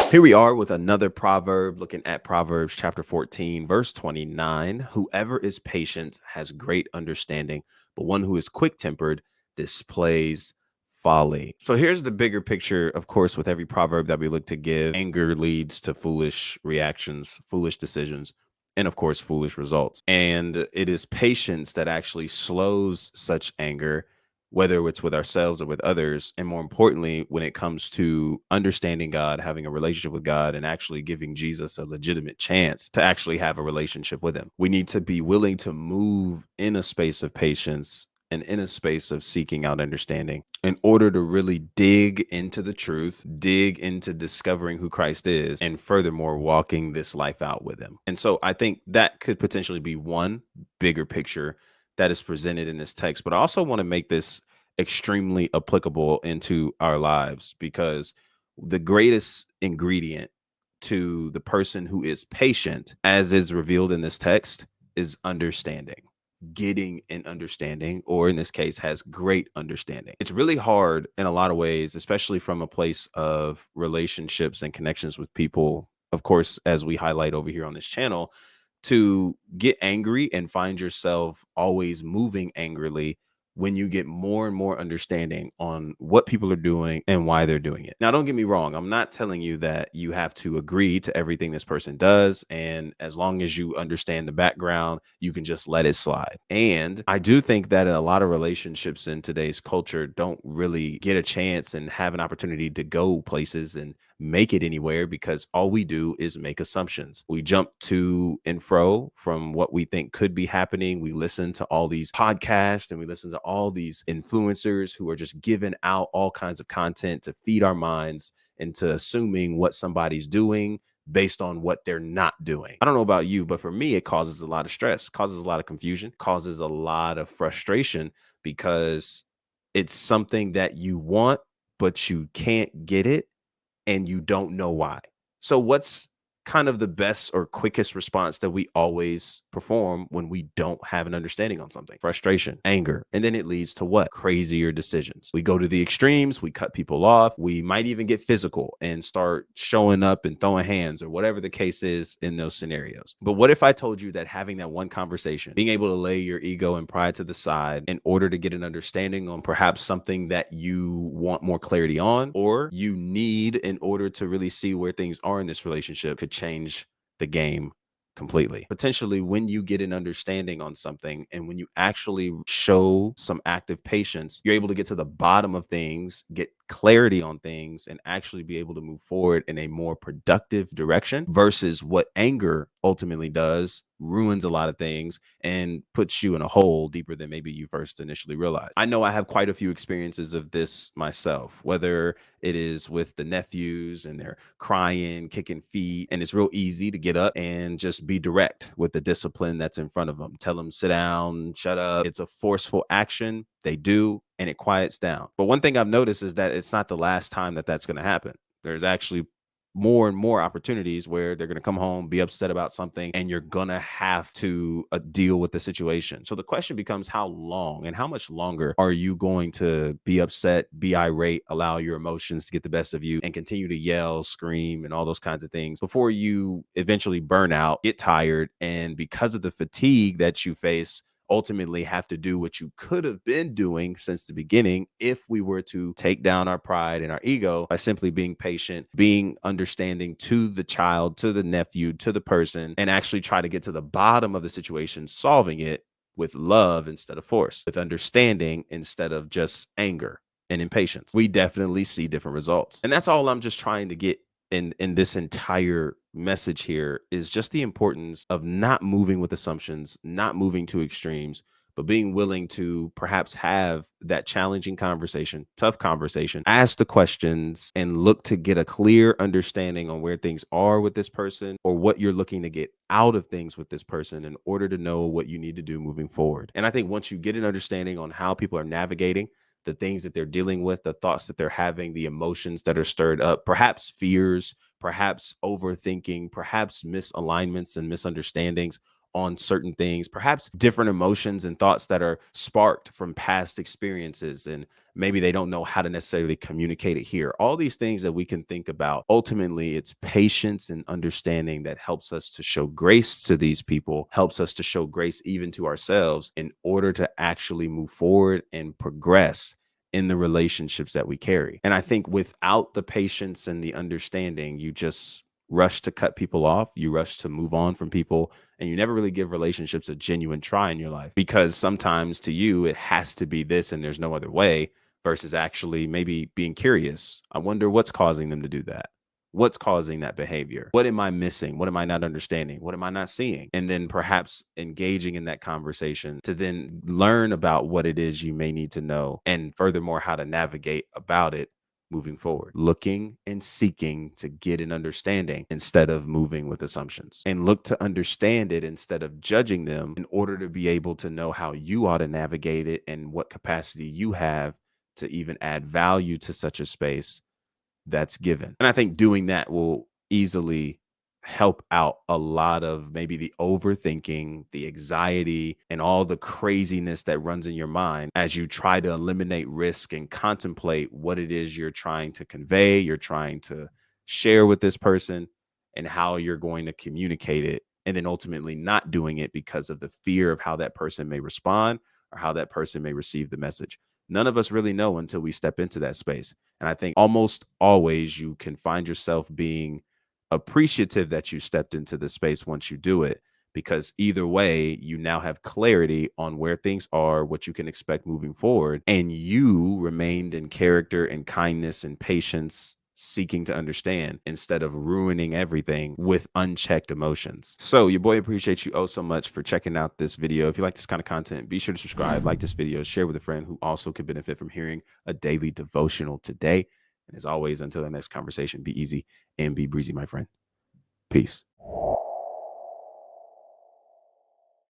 Here we are with another proverb, looking at Proverbs chapter 14, verse 29. Whoever is patient has great understanding, but one who is quick tempered displays folly. So here's the bigger picture. Of course, with every proverb that we look to give, anger leads to foolish reactions, foolish decisions, and of course, foolish results. And it is patience that actually slows such anger, whether it's with ourselves or with others. And more importantly, when it comes to understanding God, having a relationship with God, and actually giving Jesus a legitimate chance to actually have a relationship with Him, we need to be willing to move in a space of patience and in a space of seeking out understanding in order to really dig into the truth, dig into discovering who Christ is, and furthermore, walking this life out with Him. And so I think that could potentially be one bigger picture that is presented in this text. But I also want to make this extremely applicable into our lives, because the greatest ingredient to the person who is patient, as is revealed in this text, is understanding. Getting an understanding, or in this case, has great understanding. It's really hard in a lot of ways, especially from a place of relationships and connections with people. Of course, as we highlight over here on this channel, to get angry and find yourself always moving angrily when you get more and more understanding on what people are doing and why they're doing it. Now, don't get me wrong. I'm not telling you that you have to agree to everything this person does. And as long as you understand the background, you can just let it slide. And I do think that in a lot of relationships in today's culture don't really get a chance and have an opportunity to go places and make it anywhere, because all we do is make assumptions. We jump to and fro from what we think could be happening. We listen to all these podcasts and we listen to all these influencers who are just giving out all kinds of content to feed our minds into assuming what somebody's doing based on what they're not doing. I don't know about you, but for me, it causes a lot of stress, causes a lot of confusion, causes a lot of frustration, because it's something that you want, but you can't get it and you don't know why. So what's kind of the best or quickest response that we always perform when we don't have an understanding on something? Frustration, anger, and then it leads to what? Crazier decisions. We go to the extremes, we cut people off, we might even get physical and start showing up and throwing hands or whatever the case is in those scenarios. But what if I told you that having that one conversation, being able to lay your ego and pride to the side in order to get an understanding on perhaps something that you want more clarity on, or you need in order to really see where things are in this relationship, could change the game completely. Potentially, when you get an understanding on something and when you actually show some active patience, you're able to get to the bottom of things, get clarity on things, and actually be able to move forward in a more productive direction, versus what anger ultimately does: ruins a lot of things and puts you in a hole deeper than maybe you first initially realized. I know I have quite a few experiences of this myself, whether it is with the nephews and they're crying, kicking feet, and it's real easy to get up and just be direct with the discipline that's in front of them. Tell them, sit down, shut up. It's a forceful action. They do, and it quiets down. But one thing I've noticed is that it's not the last time that that's going to happen. There's actually more and more opportunities where they're going to come home, be upset about something, and you're going to have to deal with the situation. So the question becomes, how long and how much longer are you going to be upset, be irate, allow your emotions to get the best of you, and continue to yell, scream, and all those kinds of things before you eventually burn out, get tired, and because of the fatigue that you face, ultimately have to do what you could have been doing since the beginning if we were to take down our pride and our ego by simply being patient, being understanding to the child, to the nephew, to the person, and actually try to get to the bottom of the situation, solving it with love instead of force, with understanding instead of just anger and impatience. We definitely see different results. And that's all I'm just trying to get in this entire message here, is just the importance of not moving with assumptions, not moving to extremes, but being willing to perhaps have that challenging conversation, tough conversation, ask the questions, and look to get a clear understanding on where things are with this person, or what you're looking to get out of things with this person, in order to know what you need to do moving forward. And I think once you get an understanding on how people are navigating the things that they're dealing with, the thoughts that they're having, the emotions that are stirred up, perhaps fears, perhaps overthinking, perhaps misalignments and misunderstandings, on certain things, perhaps different emotions and thoughts that are sparked from past experiences. And maybe they don't know how to necessarily communicate it here. All these things that we can think about. Ultimately, it's patience and understanding that helps us to show grace to these people, helps us to show grace even to ourselves in order to actually move forward and progress in the relationships that we carry. And I think without the patience and the understanding, you just rush to cut people off, you rush to move on from people, and you never really give relationships a genuine try in your life because sometimes to you it has to be this and there's no other way versus actually maybe being curious. I wonder what's causing them to do that. What's causing that behavior? What am I missing? What am I not understanding? What am I not seeing? And then perhaps engaging in that conversation to then learn about what it is you may need to know and furthermore how to navigate about it moving forward, looking and seeking to get an understanding instead of moving with assumptions, and look to understand it instead of judging them in order to be able to know how you ought to navigate it and what capacity you have to even add value to such a space that's given. And I think doing that will easily help out a lot of maybe the overthinking, the anxiety, and all the craziness that runs in your mind as you try to eliminate risk and contemplate what it is you're trying to convey, you're trying to share with this person, and how you're going to communicate it. And then ultimately not doing it because of the fear of how that person may respond or how that person may receive the message. None of us really know until we step into that space. And I think almost always you can find yourself being appreciative that you stepped into the space once you do it, because either way, you now have clarity on where things are, what you can expect moving forward, and you remained in character and kindness and patience, seeking to understand instead of ruining everything with unchecked emotions. So your boy appreciates you oh so much for checking out this video. If you like this kind of content, be sure to subscribe, like this video, share with a friend who also could benefit from hearing a daily devotional today. And as always, until the next conversation, be easy and be breezy, my friend. Peace.